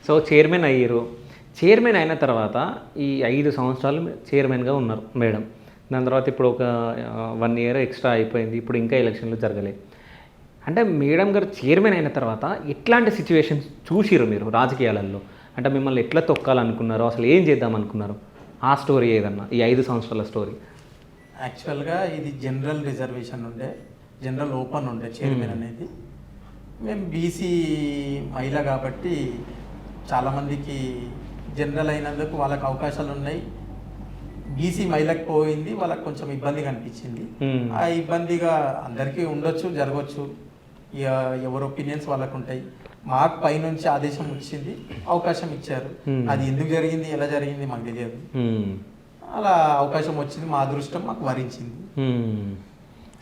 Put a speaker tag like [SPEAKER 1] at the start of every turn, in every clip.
[SPEAKER 1] So chairman అయ్యారు. Chairman అయిన తర్వాత ఈ 5 సంవత్సరాలు చైర్మన్గా ఉన్నారు మేడం. దాని తర్వాత ఇప్పుడు ఒక 1 ఇయర్ ఎక్స్ట్రా అయిపోయింది. ఇప్పుడు ఇంకా ఎలక్షన్లు జరగలేదు. అంటే మేడం గారు చైర్మన్ అయిన తర్వాత ఎట్లాంటి సిచ్యువేషన్స్ చూసిర్రు మీరు రాజకీయాలలో? అంటే మిమ్మల్ని ఎట్లా తొక్కాలనుకున్నారు, అసలు ఏం చేద్దాం అనుకున్నారు? ఆ స్టోరీ ఏదన్నా, ఈ 5 సంవత్సరాల స్టోరీ.
[SPEAKER 2] యాక్చువల్గా ఇది జనరల్ రిజర్వేషన్ ఉండే, జనరల్ ఓపెన్ ఉండే చైర్మన్ అనేది. మేము బీసీ మహిళ కాబట్టి చాలామందికి జనరల్ అయినందుకు వాళ్ళకి అవకాశాలు ఉన్నాయి. బీసీ మహిళకు పోయింది, వాళ్ళకి కొంచెం ఇబ్బందిగా అనిపించింది. ఆ ఇబ్బందిగా అందరికీ ఉండొచ్చు, జరగవచ్చు, ఎవరి ఒపీనియన్స్ వాళ్ళకు ఉంటాయి. మాకు పైనుంచి ఆదేశం వచ్చింది, అవకాశం ఇచ్చారు. అది ఎందుకు జరిగింది, ఎలా జరిగింది మాకు తెలియదు. అలా అవకాశం వచ్చింది, మా అదృష్టం మాకు వరించింది.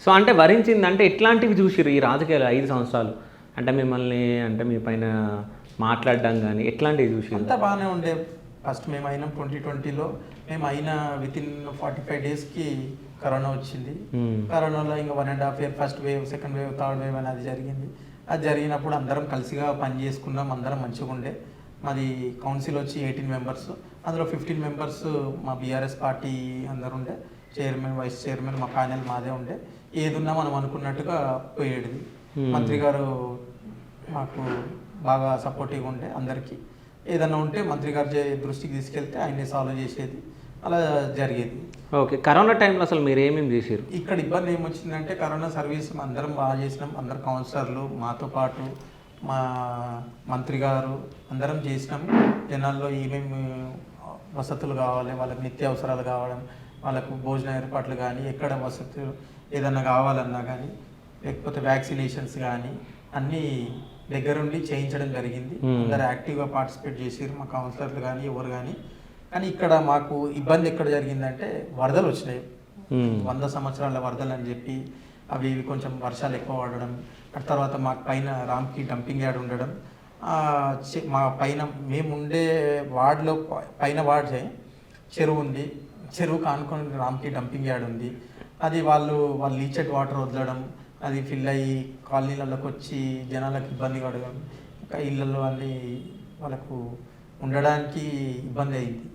[SPEAKER 1] సో అంటే వరించింది అంటే ఎట్లాంటివి చూసిర్రు ఈ రాజకీయాలు 5 సంవత్సరాలు? అంటే మిమ్మల్ని, అంటే మీ పైన మాట్లాడడం కానీ ఎట్లాంటివి చూసిర్రు?
[SPEAKER 2] అంతా బాగానే ఉండే. ఫస్ట్ మేము అయినాం 2020లో. మేము అయిన వితిన్ 45 డేస్కి కరోనా వచ్చింది. కరోనాలో ఇంకా 1.5 year first wave, second wave, third wave అని అది జరిగింది. అది జరిగినప్పుడు అందరం కలిసిగా పని చేసుకున్నాం, అందరం మంచిగా ఉండే. మాది కౌన్సిల్ వచ్చి 18 మెంబర్స్, అందులో 15 మెంబర్స్ మా బీఆర్ఎస్ పార్టీ అందరు ఉండే. చైర్మన్, వైస్ చైర్మన్ మా ప్యానెల్ మాదే ఉండే. ఏదున్నా మనం అనుకున్నట్టుగా పోయేది. మంత్రి గారు మాకు బాగా సపోర్టివ్గా ఉండే. అందరికీ ఏదన్నా ఉంటే మంత్రి గారి దృష్టికి తీసుకెళ్తే ఆయన్ని సాల్వ్ చేసేది, అలా జరిగేది.
[SPEAKER 1] ఓకే, కరోనా టైంలో అసలు మీరు ఏమేమి చేసారు?
[SPEAKER 2] ఇక్కడ ఇబ్బంది ఏమొచ్చిందంటే కరోనా సర్వీస్ అందరం బాగా చేసినాం. అందరు కౌన్సిలర్లు, మాతో పాటు మా మంత్రి గారు అందరం చేసినాం. జనాల్లో ఏమేమి వసతులు కావాలి, వాళ్ళకి నిత్యావసరాలు కావడం, వాళ్ళకు భోజన ఏర్పాట్లు కానీ, ఎక్కడ వసతులు ఏదన్నా కావాలన్నా కానీ, లేకపోతే వ్యాక్సినేషన్స్ కానీ అన్నీ దగ్గరుండి చేయించడం జరిగింది. అందరు యాక్టివ్గా పార్టిసిపేట్ చేసారు, మా కౌన్సిలర్లు కానీ ఎవరు కానీ. కానీ ఇక్కడ మాకు ఇబ్బంది ఎక్కడ జరిగిందంటే వరదలు వచ్చినాయి. 100 సంవత్సరాల వరదలు అని చెప్పి అవి కొంచెం వర్షాలు ఎక్కువ పడడం. ఆ తర్వాత మాకు పైన రామ్కి డంపింగ్ యార్డ్ ఉండడం, మా పైన మేము ఉండే వార్డులో పైన వార్డ్ చెరువు ఉంది. చెరువు కానుకొని రామ్కి డంపింగ్ యార్డ్ ఉంది. అది వాళ్ళు లీచెడ్ వాటర్ వదలడం, అది ఫిల్ అయ్యి కాలనీలలోకి వచ్చి జనాలకు ఇబ్బంది పడడం, ఇంకా ఇళ్ళల్లో అన్నీ వాళ్ళకు ఉండడానికి ఇబ్బంది అయింది.